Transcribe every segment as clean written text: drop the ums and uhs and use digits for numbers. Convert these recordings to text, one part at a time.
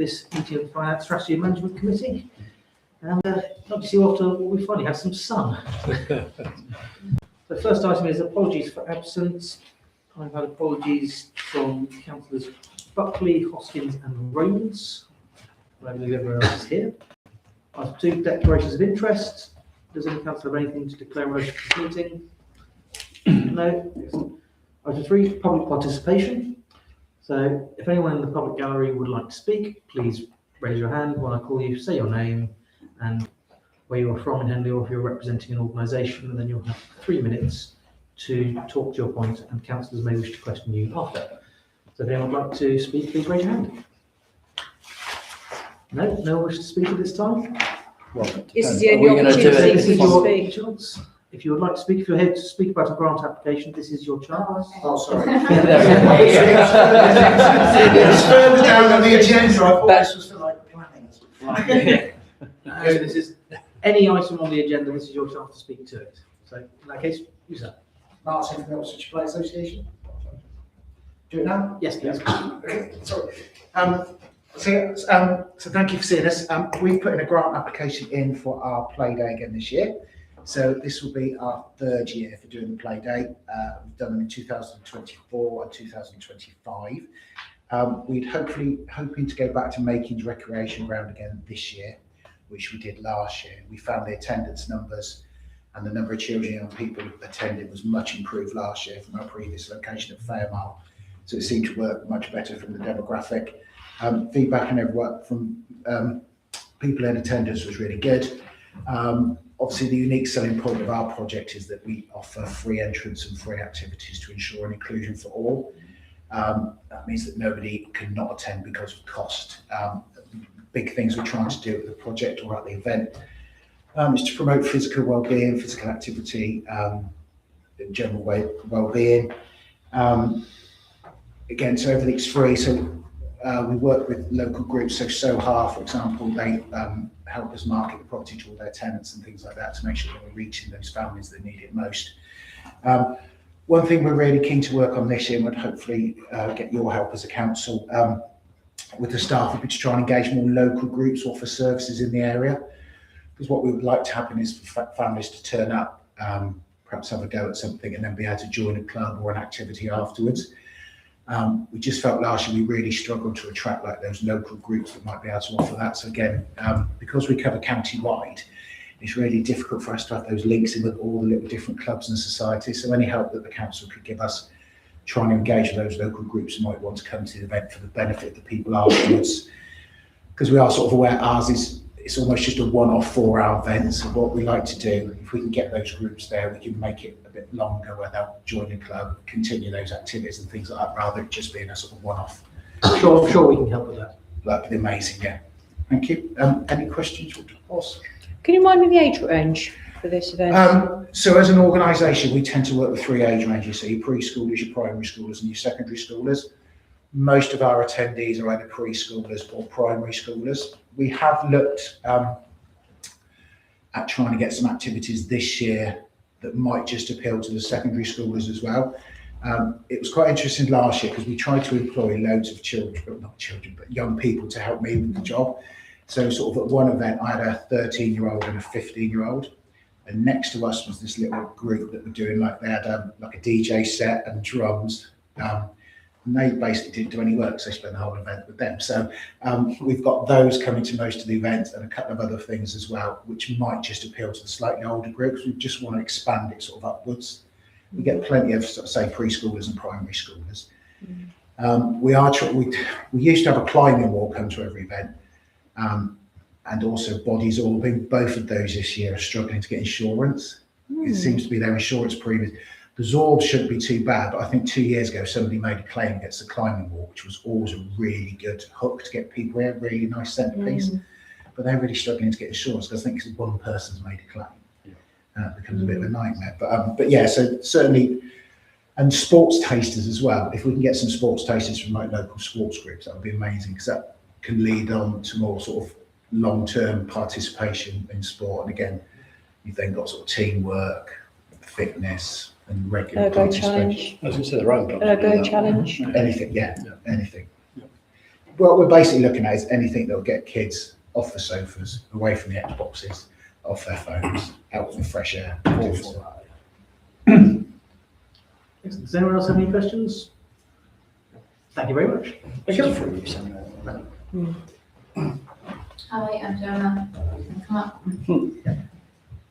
this meeting of Finance Strategy and Management Committee. And obviously after we finally had some sun. The first item is apologies for absence. I've had apologies from Councillors Buckley, Hoskins and Rhodes. I believe everyone else is here. Item 2, declarations of interest. Does any councillor have anything to declare in relation to this meeting? No. Item 3, public participation. So if anyone in the public gallery would like to speak, please raise your hand when I call you, say your name and where you are from in Henley, or if you're representing an organisation, and then you'll have 3 minutes to talk to your point, and councillors may wish to question you after. So if anyone would like to speak, please raise your hand. No one wishes to speak at this time? Well, This is the only opportunity This is to your speak. chance. If you would like to speak, if you're here to speak about a grant application, this is your chance. Oh, sorry. Yeah, It's further down on the agenda. I thought this was for like planning. this is any item on the agenda, this is your chance to speak to it. So in that case, who's that? Martin from the Oxfordshire Play Association. Do it now? Yes, please. Okay, sorry. So thank you for seeing us. We've put in a grant application in for our play day again this year. So this will be our 3rd year for doing the play day. We've done them in 2024 and 2025. We'd hoping to go back to Makings Recreation Ground again this year, which we did last year. We found the attendance numbers and the number of children and young people who attended was much improved last year from our previous location at Fairmile. So it seemed to work much better from the demographic. Feedback and everyone from people in attendance was really good. Obviously, the unique selling point of our project is that we offer free entrance and free activities to ensure an inclusion for all. That means that nobody can not attend because of cost. Big things we're trying to do at the project or at the event is to promote physical well-being, physical activity, general well-being. Again, so everything's free. So we work with local groups. So Soha, for example, they help us market the property to all their tenants and things like that to make sure that we're reaching those families that need it most. One thing we're really keen to work on this year, and would hopefully get your help as a council with the staff, would be to try and engage more local groups or for services in the area. Because what we would like to happen is for families to turn up, perhaps have a go at something, and then be able to join a club or an activity afterwards. We just felt last year we really struggled to attract like those local groups that might be able to offer that. So again, because we cover county-wide, it's really difficult for us to have those links in with all the little different clubs and societies. So any help that the council could give us trying to engage with those local groups who might want to come to the event for the benefit of the people afterwards. Because we are sort of aware ours is, it's almost just a one-off 4-hour event. So what we like to do, if we can get those groups there, we can make it a bit longer where they'll join a club, continue those activities and things like that, rather than just being a sort of one-off. Sure, we can help with that. That'd be amazing, yeah. Thank you. Any questions for us? Can you remind me the age range for this event? So as an organisation, we tend to work with 3 age ranges. So your preschoolers, your primary schoolers and your secondary schoolers. Most of our attendees are either preschoolers or primary schoolers. We have looked at trying to get some activities this year that might just appeal to the secondary schoolers as well. It was quite interesting last year because we tried to employ loads of children, well, not children, but young people to help me with the job. So sort of at one event, I had a 13-year-old and a 15-year-old. And next to us was this little group that were doing like, they had like a DJ set and drums. And they basically didn't do any work, so they spent the whole event with them. So we've got those coming to most of the events and a couple of other things as well, which might just appeal to the slightly older groups. We just want to expand it sort of upwards. We get plenty of, sort of, say, preschoolers and primary schoolers. We used to have a climbing wall come to every event, and also body zorbing. Both of those this year are struggling to get insurance. It seems to be their insurance premium. The Zorb shouldn't be too bad, but I think 2 years ago somebody made a claim against the climbing wall, which was always a really good hook to get people here, really nice centerpiece. But they're really struggling to get insurance because I think it's one person's made a claim. It becomes a bit of a nightmare. But yeah, so certainly, and sports tasters as well. If we can get some sports tasters from like local sports groups, that would be amazing because that can lead on to more sort of long-term participation in sport. And again, you've then got sort of teamwork, fitness, and regular Ergo challenge. I was going to say the round. Ergo challenge. Anything, anything. what we're basically looking at is anything that will get kids off the sofas, away from the Xboxes, off their phones, out in the fresh air. Does anyone else have any questions? Thank you very much. Hi, I'm Gemma. Come up.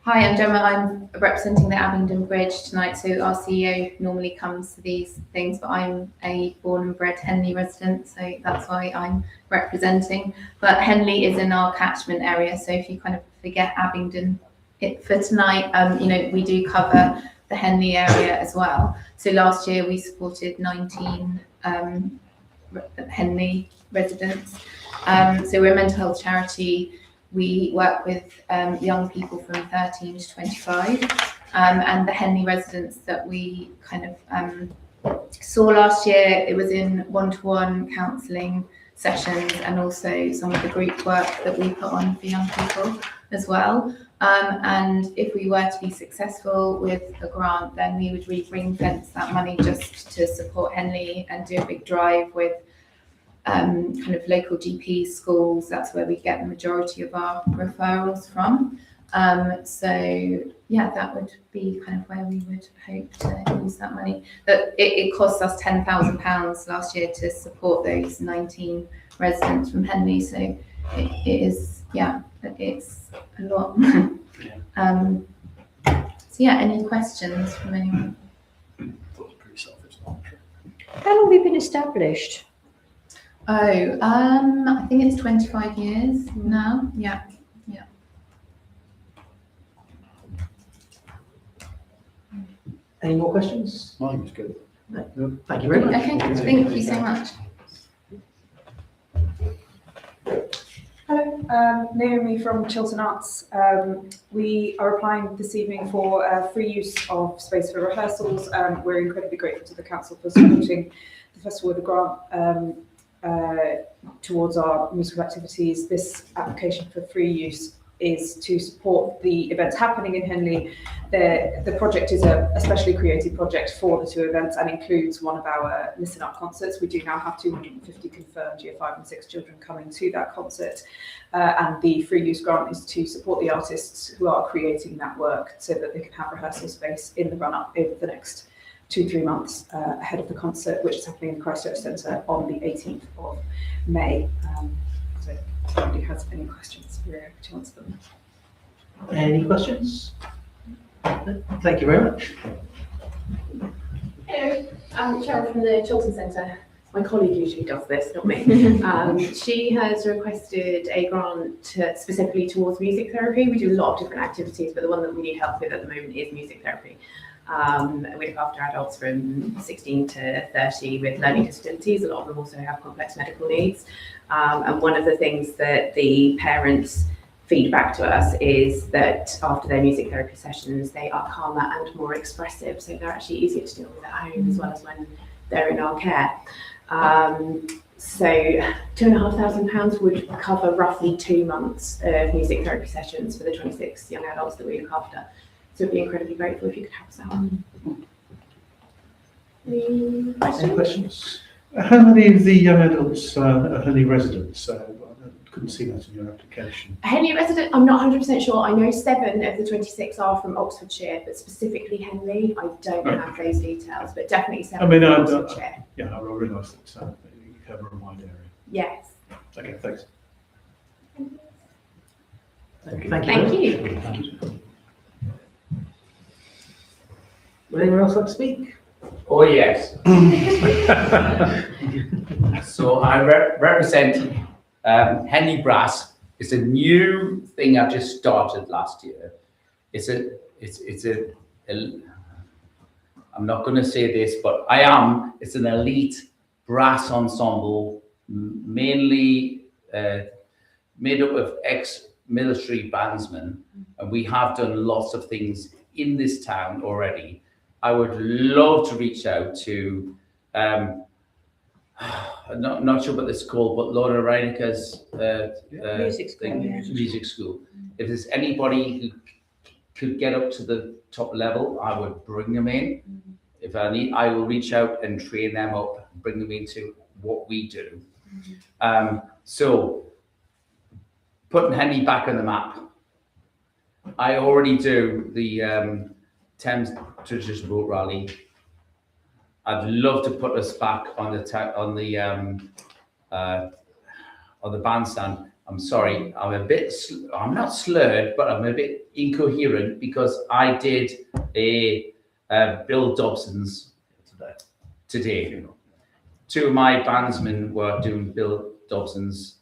Hi, I'm Gemma. I'm representing the Abingdon Bridge tonight. So our CEO normally comes to these things, but I'm a born and bred Henley resident, so that's why I'm representing. But Henley is in our catchment area, so if you kind of forget Abingdon for tonight, we do cover the Henley area as well. So last year we supported 19 Henley residents. So we're a mental health charity. We work with young people from 13 to 25, and the Henley residents that we kind of saw last year, it was in one-to-one counselling sessions and also some of the group work that we put on for young people as well. And if we were to be successful with a grant, then we would ring fence that money just to support Henley and do a big drive with kind of local GP schools. That's where we get the majority of our referrals from. So yeah, that would be kind of where we would hope to use that money. But it cost us £10,000 last year to support those 19 residents from Henley. So it is, yeah, it's a lot. So yeah, any questions from anyone? How long have you been established? Oh, I think it's 25 years now. Yeah. Any more questions? Mine was good. No. Thank you very much. Okay, thank you so much. Hello, Naomi from Chiltern Arts. We are applying this evening for free use of space for rehearsals. We're incredibly grateful to the council for supporting the festival with a grant towards our musical activities. This application for free use is to support the events happening in Henley. The project is a specially created project for the two events and includes one of our Listen Up concerts. We do now have 250 confirmed Year 5 and 6 children coming to that concert. And the free use grant is to support the artists who are creating that work so that they can have rehearsal space in the run-up over the next 2-3 months ahead of the concert, which is happening in the Christchurch Centre on the 18th of May. So if anybody has any questions, we're able to answer them. Any questions? Thank you very much. Hello, I'm Cheryl from the Chiltern Centre. My colleague usually does this, not me. She has requested a grant specifically towards music therapy. We do a lot of different activities, but the one that we need help with at the moment is music therapy. We look after adults from 16 to 30 with learning disabilities. A lot of them also have complex medical needs. And one of the things that the parents feed back to us is that after their music therapy sessions, they are calmer and more expressive. So they're actually easier to deal with at home as well as when they're in our care. So £2,500 would cover roughly 2 months of music therapy sessions for the 26 young adults that we look after. So we'd be incredibly grateful if you could help us out. Any Any questions? How many of the young adults are Henley residents? I couldn't see that in your application. Henley resident, I'm not 100% sure. I know 7 of the 26 are from Oxfordshire, but specifically Henley, I don't have those details, but definitely 7 from Oxfordshire. Yeah, I realise that you cover a wide area. Yes. Okay, thanks. Thank you. Thank you. Thank you. Would anyone else like to speak? Oh, yes. So I represent Henley Brass. It's a new thing I've just started last year. I'm not going to say this, but it's an elite brass ensemble, mainly made up of ex-military bandsmen. And we have done lots of things in this town already. I would love to reach out to, I'm not sure what this is called, but Lorna Reineker's music school. If there's anybody who could get up to the top level, I would bring them in. If I need, I will reach out and train them up, bring them into what we do. So putting Henley back on the map. I already do the Thames Traditional Boat Rally. I'd love to put us back on the bandstand. I'm sorry, I'm not slurred, but I'm a bit incoherent because I did a Bill Dobson's today. Two of my bandsmen were doing Bill Dobson's.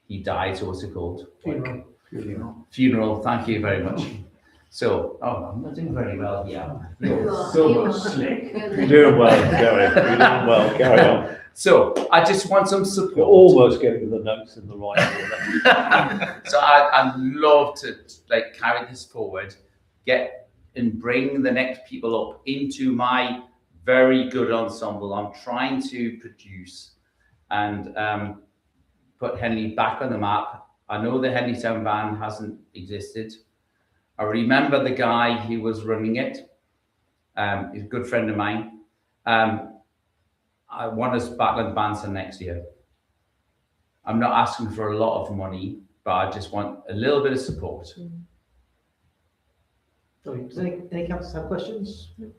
He died, so what's it called? Funeral. Thank you very much. So, I'm not doing very well here. So much slick. You're doing well, Gary. You're doing well. Carry on. So, I just want some support. You're almost getting the notes in the right order. So, I'd love to carry this forward, and bring the next people up into my very good ensemble I'm trying to produce, and put Henley back on the map. I know the Henley Town Band hasn't existed. I remember the guy who was running it. He's a good friend of mine. I want us back on bandstand next year. I'm not asking for a lot of money, but I just want a little bit of support. Does any councillors have questions? You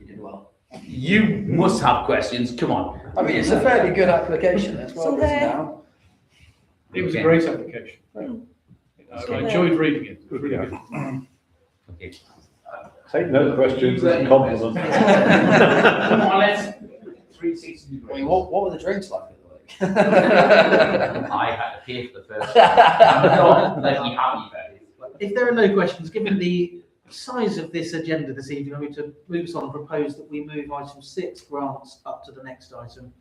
did well. You must have questions. Come on. I mean, it's a fairly good application. It's well written down. It was a Okay. great application. I enjoyed reading it. It was really good. Okay. Take no questions as a compliment. Come on, let's 360 I mean, what were the drinks like at the lake? I had to pay for the first one. I'm not bloody happy about it. If there are no questions, given the size of this agenda this evening, I'm going to move us on and propose that we move item 6, grants, up to the next item.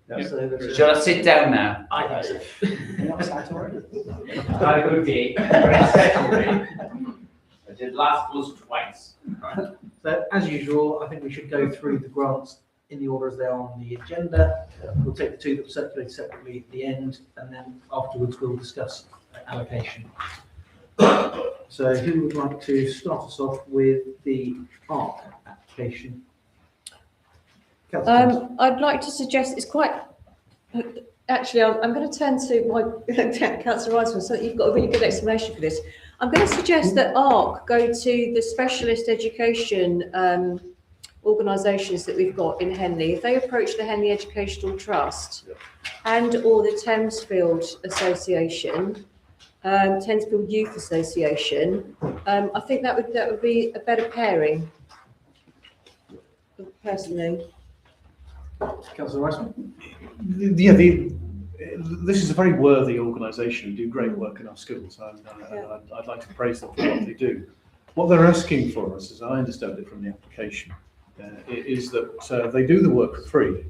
Yeah. So there's Shall I sit down now? I think so. You're not sat already? Had a good day. I did last plus twice. So as usual, I think we should go through the grants in the order as they are on the agenda. We'll take the two that were circulated separately at the end, and then afterwards we'll discuss allocation. So who would like to start us off with the ARC application? Councillor Thomas. I'd like to suggest it's quite. Actually, I'm going to turn to my Councillor Riceman so that you've got a really good explanation for this. I'm going to suggest that ARC go to the specialist education organisations that we've got in Henley. If they approach the Henley Educational Trust and or the Thamesfield Association, Thamesfield Youth Association, I think that would be a better pairing, personally. Councillor Riceman. Yeah, this is a very worthy organisation, do great work in our schools, and I'd like to praise them for what they do. What they're asking for us, as I understand it from the application, is that they do the work for free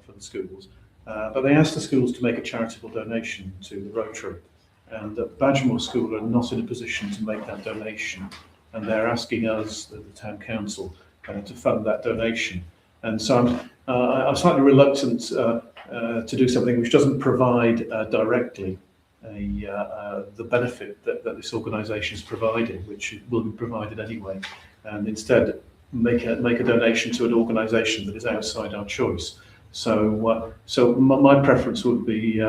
for the schools, but they ask the schools to make a charitable donation to the Rotary, and that Badgermore School are not in a position to make that donation, and they're asking us, the Town Council, to fund that donation. And so I'm slightly reluctant to do something which doesn't provide directly the benefit that this organisation is providing, which will be provided anyway, and instead make a donation to an organisation that is outside our choice. So my preference would be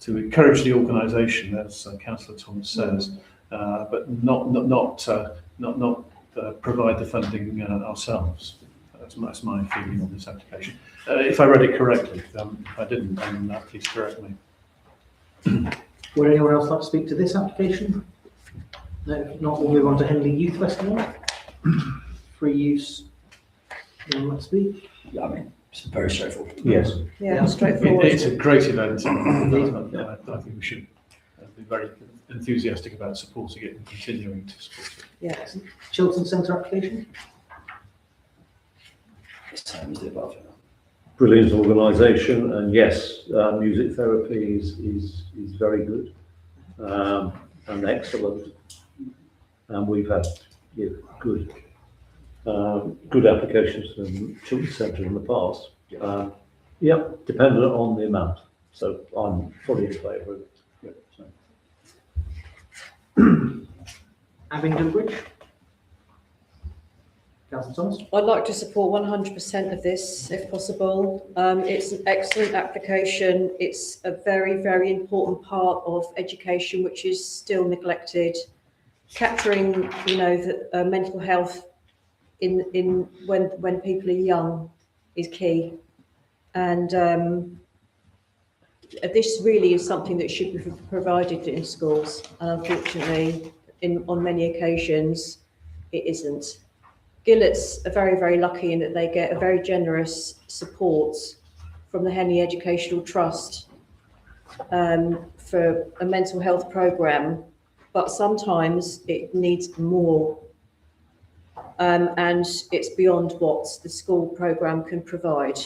to encourage the organisation, as Councillor Thomas says, but not provide the funding ourselves. That's my feeling on this application. If I read it correctly, if I didn't, then please correct me. Would anyone else like to speak to this application? No, if not, we'll move on to Henley Youth Festival. Free use. Anyone like to speak? Yeah, I mean, it's very straightforward. Yes. Yeah, straightforward. It's a great event. I think we should be very enthusiastic about supporting it and continuing to support it. Yeah. Chiltern Centre application. Same as the above. Brilliant organisation, and yes, music therapy is very good and excellent, and we've had good applications from Children's Centre in the past. Dependent on the amount, so I'm fully in favour of it. Abingdon Bridge. Councillor Thomas? I'd like to support 100% of this, if possible. It's an excellent application. It's a very, very important part of education, which is still neglected. Capturing, you know, the mental health in when people are young is key, and this really is something that should be provided in schools. And unfortunately, on many occasions, it isn't. Gillett's are very, very lucky in that they get a very generous support from the Henley Educational Trust for a mental health programme, but sometimes it needs more. And it's beyond what the school programme can provide.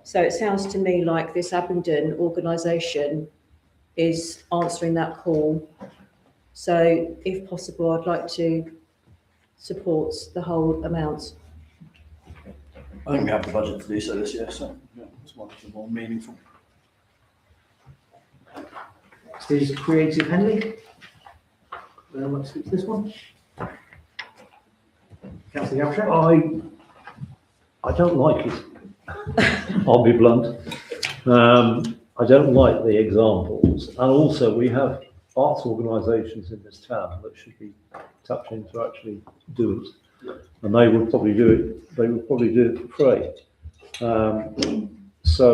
So it sounds to me like this Abingdon organisation is answering that call. So if possible, I'd like to support the whole amount. I think we have the budget to do so this year, so yeah, it's one of the more meaningful. Is Creative Henley? Anyone want to speak to this one? Councillor Gavshaw? I don't like it. I'll be blunt. I don't like the examples, and also we have arts organisations in this town that should be tapped in to actually do it, and they would probably do it. They would probably do it for free. So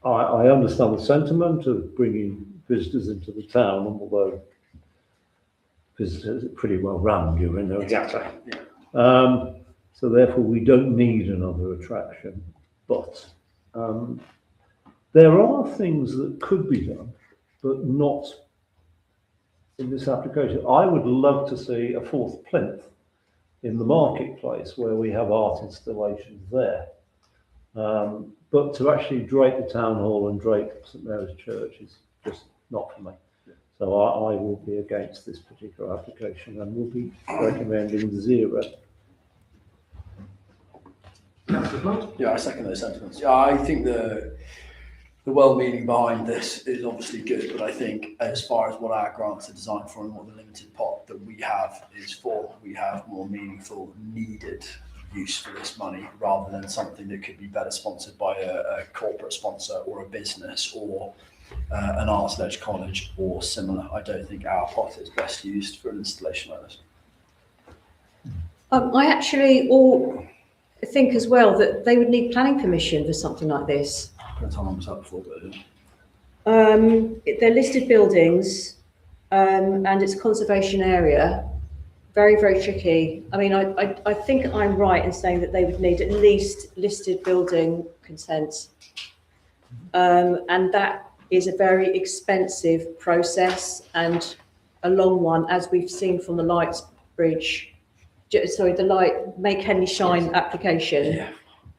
I understand the sentiment of bringing visitors into the town, although visitors are pretty well run during the regatta. So therefore, we don't need another attraction. But there are things that could be done, but not in this application. I would love to see a fourth plinth in the marketplace where we have art installations there. But to actually drape the town hall and drape St Mary's Church is just not for me. So I will be against this particular application and will be recommending 0. Yeah, I second those sentiments. Yeah, I think the well-meaning behind this is obviously good, but I think as far as what our grants are designed for and what the limited pot that we have is for, we have more meaningful, needed use for this money rather than something that could be better sponsored by a corporate sponsor or a business or an arts-led college or similar. I don't think our pot is best used for an installation like this. I actually think as well that they would need planning permission for something like this. Depends how long was that before, but They're listed buildings, and it's a conservation area. Very, very tricky. I mean, I think I'm right in saying that they would need at least listed building consent. And that is a very expensive process and a long one, as we've seen from the Lights Bridge. Sorry, the Make Henley Shine application. yeah.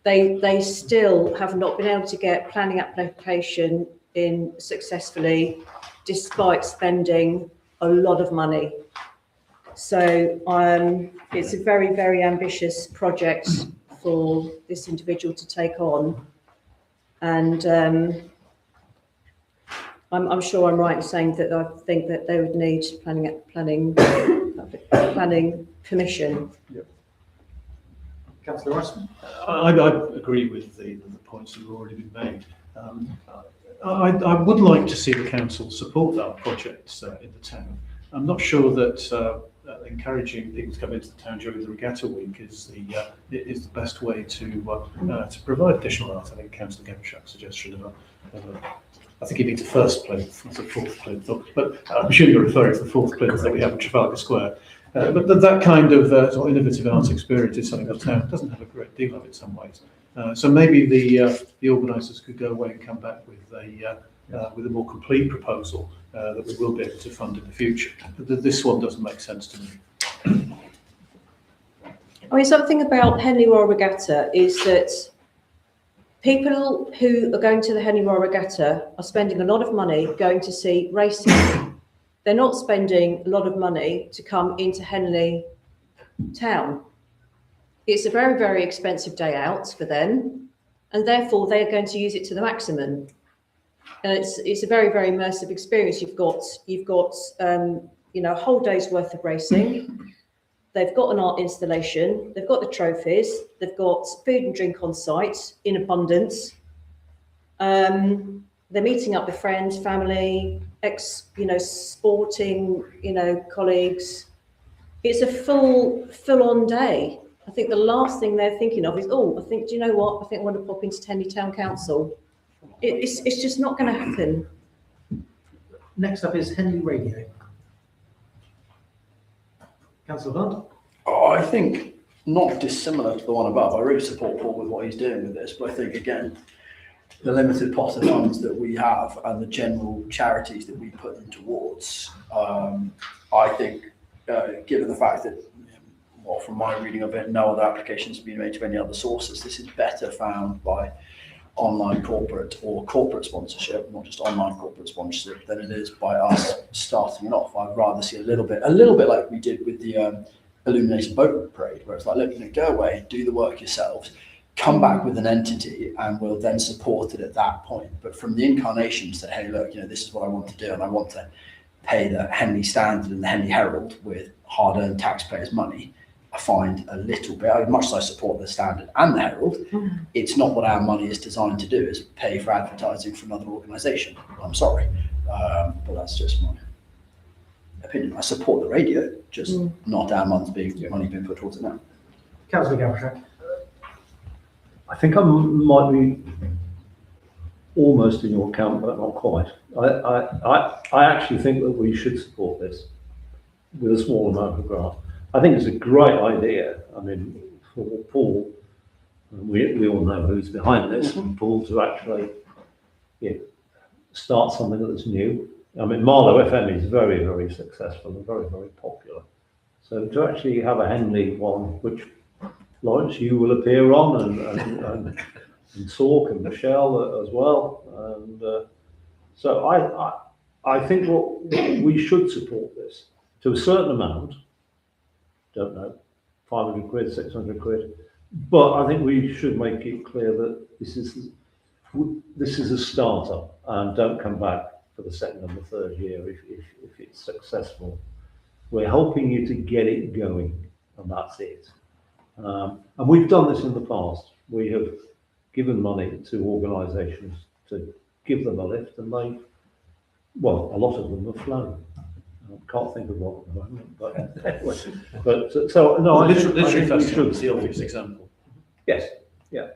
They still have not been able to get planning application in successfully, despite spending a lot of money. So it's a very, very ambitious project for this individual to take on. And I'm sure I'm right in saying that I think that they would need planning permission. Councillor Russell? I agree with the points that have already been made. I would like to see the council support that project in the town. I'm not sure that encouraging people to come into the town during the regatta week is the best way to provide additional art. I think Councillor Gavshack's suggestion I think you need a first plinth, not a fourth plinth. But I'm sure you're referring to the fourth plinth that we have in Trafalgar Square. But that kind of sort of innovative art experience is something the town doesn't have a great deal of in some ways. So maybe the organisers could go away and come back with a more complete proposal that we will be able to fund in the future. But this one doesn't make sense to me. I mean, something about Henley Royal Regatta is that people who are going to the Henley Royal Regatta are spending a lot of money going to see racing. They're not spending a lot of money to come into Henley town. It's a very, very expensive day out for them, and therefore they're going to use it to the maximum. And it's a very, very immersive experience. You've got a whole day's worth of racing. they've got an art installation, they've got the trophies, they've got food and drink on site in abundance. They're meeting up with friends, family, sporting, colleagues. It's a full-on day. I think the last thing they're thinking of is, do you know what? I think I want to pop into Henley Town Council. It's just not going to happen. Next up is Henley Radio. Councillor Blunt? I think not dissimilar to the one above. I really support Paul with what he's doing with this, but I think, again, the limited pot of funds that we have and the general charities that we put them towards, I think, given the fact that, from my reading of it, no other applications have been made to any other sources, this is better found by online corporate or corporate sponsorship, not just online corporate sponsorship, than it is by us starting it off. I'd rather see a little bit like we did with the Illumination Boat Parade, where it's like, look, go away, do the work yourselves, come back with an entity, and we'll then support it at that point. But from the incarnation, say, hey, look, this is what I want to do, and I want to pay the Henley Standard and the Henley Herald with hard-earned taxpayers' money, I find a little bit, much as I support the Standard and the Herald, it's not what our money is designed to do, is pay for advertising for another organisation. I'm sorry, but that's just my opinion. I support the radio, just not our money being put towards it now. Councillor Gavin? I think I might be almost in your camp, but not quite. I actually think that we should support this with a small amount of grant. I think it's a great idea. I mean, for Paul, we all know who's behind this, Paul, to actually start something that's new. I mean, Marlow FM is very, very successful and very, very popular. So to actually have a Henley one, which Lawrence, you will appear on, and talk, and Michelle as well. And so I think we should support this to a certain amount. Don't know, 500 quid, 600 quid. But I think we should make it clear that this is a startup, and don't come back for the second and the third year if it's successful. We're helping you to get it going, and that's it. And we've done this in the past. We have given money to organisations to give them a lift, and a lot of them have flown. I can't think of one at the moment, but anyway. But so no, I Literary think Festival we is should. the obvious example. Yes, yeah.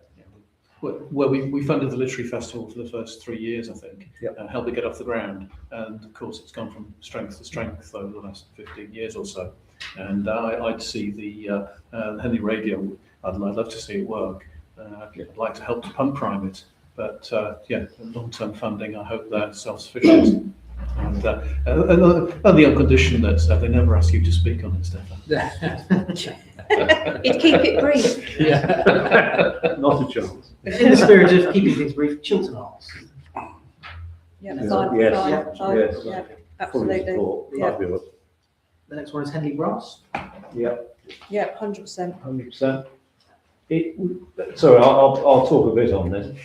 Where we funded the Literary Festival for the first 3 years, I think, Yep. and helped it get off the ground. And of course, it's gone from strength to strength over the last 15 years or so. And I'd see the Henley Radio, I'd love to see it work. I'd like to help to pump prime it. But long-term funding, I hope they're self-sufficient. And only on condition that they never ask you to speak on it, Stefan. You'd keep it brief. Yeah. Not a chance. In the spirit of keeping things brief, Chiltern Arts. Yeah, Yes, fine, yes, fine, yes. yeah, Fully absolutely. support. Yeah. Fabulous. The next one is Henley Brass. Yeah, Yeah, 100%. 100%. Sorry, I'll talk a bit on this.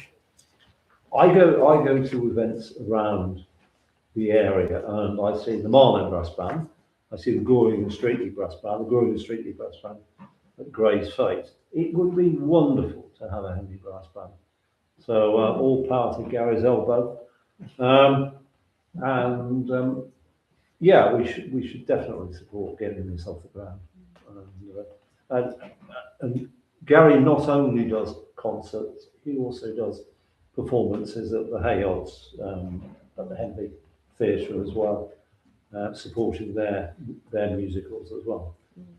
I go to events around the area, and I see the Marlow Brass Band, I see the Goring and Streatley Brass Band, at Gray's Fete. It would be wonderful to have a Henley Brass Band. So all power to Gary's elbow. We should definitely support getting this off the ground. And Gary not only does concerts, he also does performances at the Hayards, at the Henley Theatre as well, supporting their musicals as well.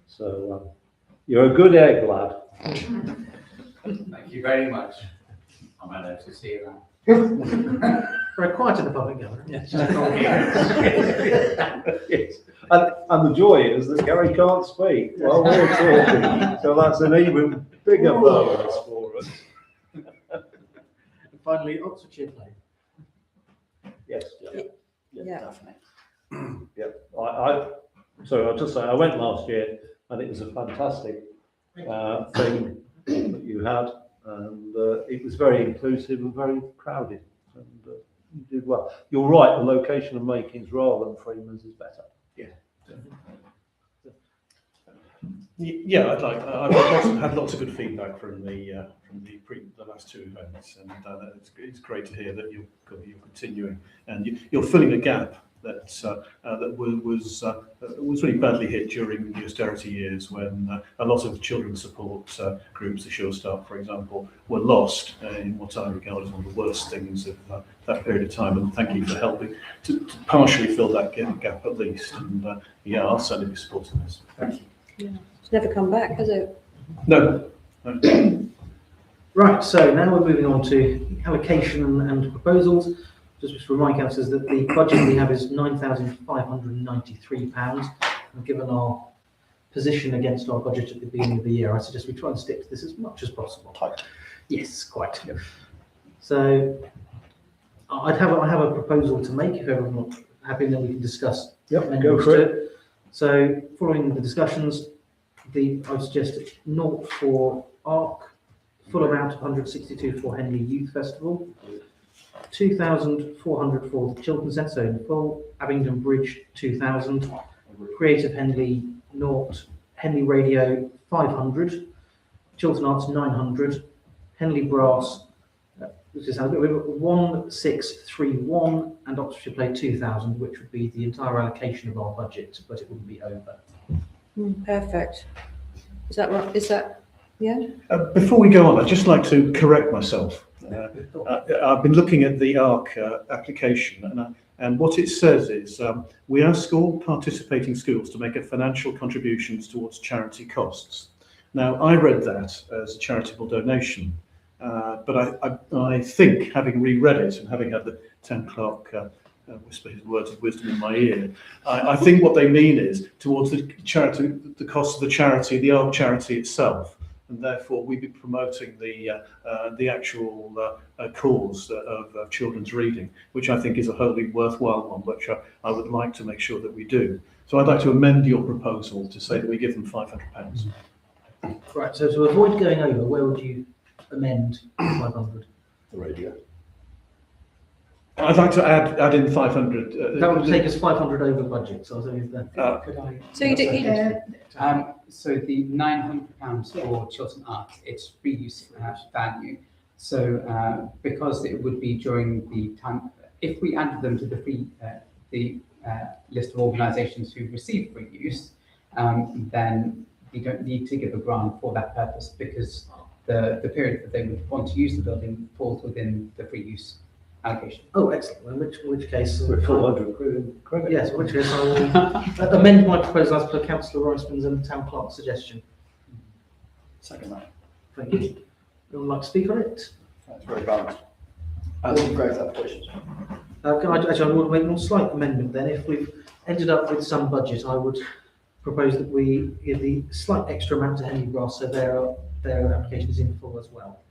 So you're a good egg, lad. Thank you very much. I'm allowed to see that. Very quiet in the public gallery. Yes. Yes. And the joy is that Gary can't speak while we're talking, so that's an even bigger bonus for us. And finally, Oxfordshire Play. Yes. Yeah. Definitely. Yep. I'll just say I went last year, and it was a fantastic thing that you had, and it was very inclusive and very crowded, and you did well. You're right. The location of Makins rather than Freeman's is better. Yeah. Yeah, I've had lots of good feedback from the last two events, and it's great to hear that you're continuing and you're filling a gap that was really badly hit during the austerity years, when a lot of children's support groups, the Sure Start, for example, were lost in what I regard as one of the worst things of that period of time. And thank you for helping to partially fill that gap at least. And yeah, I'll certainly be supporting this. Thank you. It's never come back, has it? No. Right, so now we're moving on to allocation and proposals. Just to remind councillors that the budget we have is £9,593. And given our position against our budget at the beginning of the year, I suggest we try and stick to this as much as possible. Tight. Yes, quite. Yep. So I have a proposal to make. If everyone's not happy, then we can discuss. Yep, go for it. So following the discussions, I would suggest 0 for ARC, full amount of 162 for Henley Youth Festival, 2,400 for the Chiltern Centre, so in full, Abingdon Bridge 2,000, Creative Henley 0, Henley Radio 500, Chiltern Arts 900, Henley Brass, which is 1631, and Oxfordshire Play 2,000, which would be the entire allocation of our budget, but it wouldn't be over. Perfect. Is that right? Is that, yeah? Before we go on, I'd just like to correct myself. I've been looking at the ARC application, and what it says is we ask all participating schools to make a financial contributions towards charity costs. Now, I read that as a charitable donation, but I think, having reread it and having had the 10 clerk whisper his words of wisdom in my ear, I think what they mean is towards the charity, the cost of the charity, the ARC charity itself. And therefore, we'd be promoting the actual cause of children's reading, which I think is a wholly worthwhile one, which I would like to make sure that we do. So I'd like to amend your proposal to say that we give them £500. Right, so to avoid going over, where would you amend 500? The radio. I'd like to add in 500. That would take us 500 over budget, so I think that. Could I? So you do, So the £900 for Chiltern Arts, it's reuse value. So because it would be during the time, if we added them to the list of organisations who receive free use, then we don't need to give a grant for that purpose, because the period that they would want to use the building falls within the free use allocation. Oh, excellent. In which case, We're 400 quid in credit. yes, in which case I will amend my proposal as per Councillor Roysman's and Town Clerk's suggestion. Second that. Thank you. Anyone like to speak on it? That's very balanced. And some great applications. I would make one slight amendment then. If we've ended up with some budget, I would propose that we give the slight extra amount to Henley Brass, so their application is in full as well.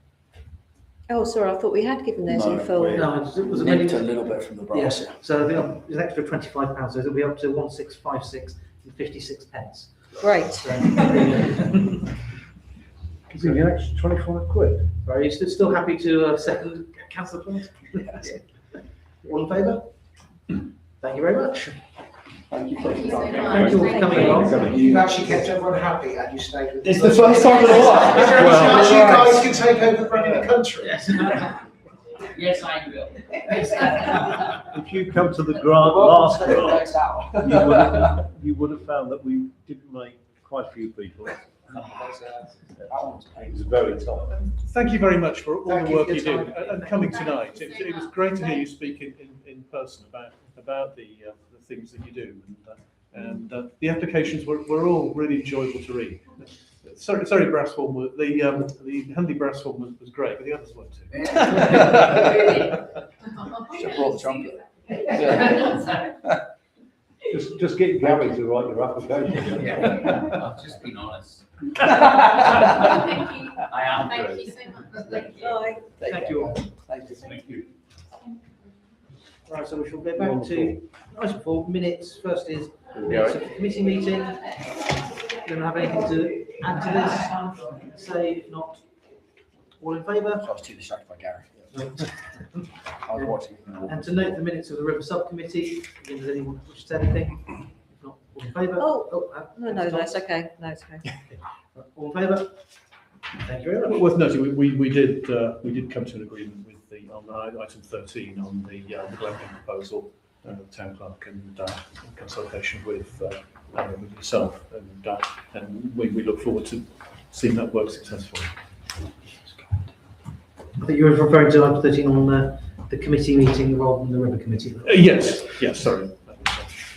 oh, sorry, I thought we had given those in No, full. we- No, it was Nipped a little bit from the brass. Yes, so it'll be an extra £25, so it'll be up to 1656 and 56 pence. Great. So, Give you an extra 25 quid. are you still happy to second Councillor Plant? Yes. All in favour? Thank you very much. Thank you. Thank you so much. Thank you all for coming along. You've actually kept everyone happy and you stayed with It's us. the first time in a while. Is there any chance you guys can take over running the country? Yes, I will. If you come to the last grant, Next hour. you would have found that we didn't make quite a few people. It was very tough. Thank you very much for all Thank the you work for you your do time. and coming tonight. It was great to hear you speak in person about the things that you do, and the applications were all really enjoyable to read. Sorry, brass one was the Henley brass one was great, but the others were too. Should have brought the trumpet. Just get Gary to write your application. I've just been honest. Thank you. I am Thank good. you so much. Thank you. Bye. Thank you all. Thank you. Right, so we shall go back to item 4 minutes. First is minutes of the committee meeting. Don't have anything to add to this? Say, if not, all in favour? I was too distracted by Gary. I was watching. And to note the minutes of the River Subcommittee. Again, does anyone wish to say anything? If not, all in in favour? No, that's okay. No, it's okay. All in favour? Thank you very much. Worth noting, we did come to an agreement with on item 13 on the glamping proposal, town clerk, and in consultation with yourself, and we look forward to seeing that work successfully. I think you were referring to item 13 on the committee meeting rather than the river committee. Yes, sorry.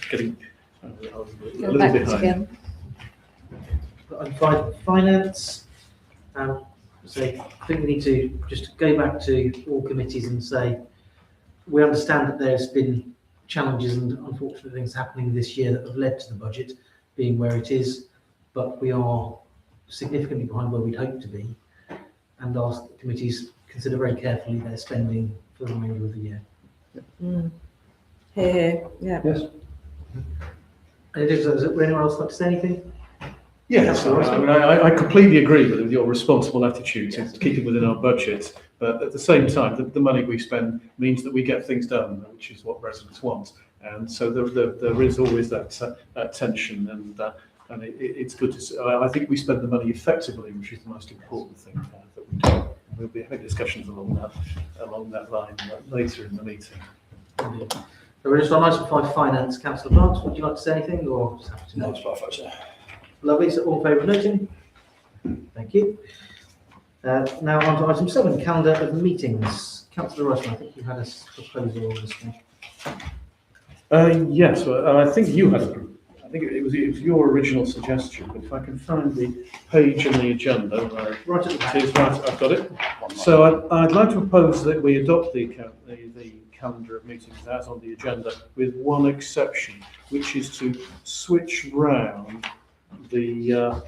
Getting a Go little backwards behind. again. On finance, so I think we need to just go back to all committees and say, we understand that there's been challenges and unfortunate things happening this year that have led to the budget being where it is, but we are significantly behind where we'd hoped to be, and ask that committees consider very carefully their spending for the remainder of the year. Here, yeah. Yes. Would anyone else like to say anything? Yes, I completely agree with your responsible attitude to keeping within our budget, but at the same time, the money we spend means that we get things done, which is what residents want. And so there is always that tension, and it's good to see. I think we spend the money effectively, which is the most important thing that we do. We'll be having discussions along that line later in the meeting. So we're just on item 5, finance. Councillor Plant, would you like to say anything, or just happy to No, know? it's perfect, sir. Lovely, so all in favour of noting? Thank you. Now on to item 7, calendar of meetings. Councillor Rushman, I think you had a proposal on this one. Yes, well, I think you had I think it was your original suggestion, but if I can find the page in the agenda, Right at the back. it is right, I've got it. So I'd like to propose that we adopt the calendar of meetings as on the agenda, with one exception, which is to switch round the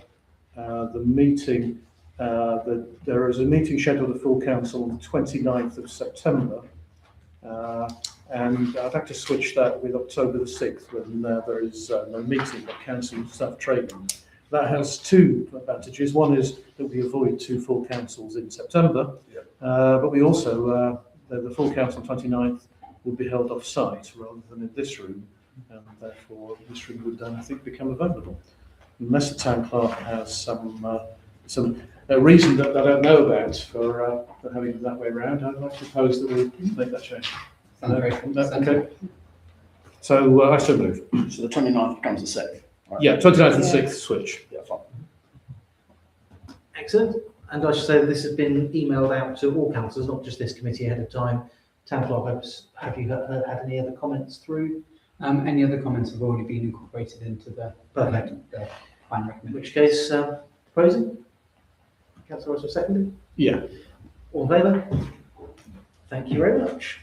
meeting. There is a meeting scheduled at full council on the 29th of September, and I'd like to switch that with October the 6th, when there is no meeting but council staff training. That has two advantages. One is that we avoid 2 full councils in September, but we also, the full council 29th will be held off-site rather than in this room, and therefore this room would then, I think, become available. Unless the town clerk has some reason that I don't know about for having it that way around, I'd like to propose that we make that change. Sounds very Okay. So I so move. So the 29th becomes the 6th. Right? Yeah, 29th and 6th switch. Yeah, fine. Excellent. And I should say that this has been emailed out to all councillors, not just this committee, ahead of time. Town clerk, have you had any other comments through? Any other comments have already been incorporated into the Perfect. the final In recommendation. which case, proposing? Councillor Russell seconded? Yeah. All in favour? Thank you very much.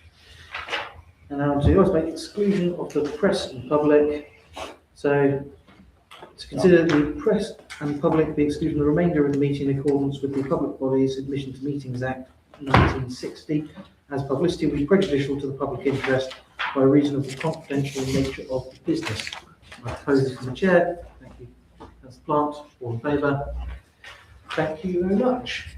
And now to yours, make exclusion of the press and public. So to consider the press and public the exclusion of the remainder of the meeting in accordance with the Public Bodies Admission to Meetings Act 1960, as publicity will be prejudicial to the public interest by reason of the confidential nature of the business. I propose this from the chair. Thank you, Councillor Plant. All in favour? Thank you very much.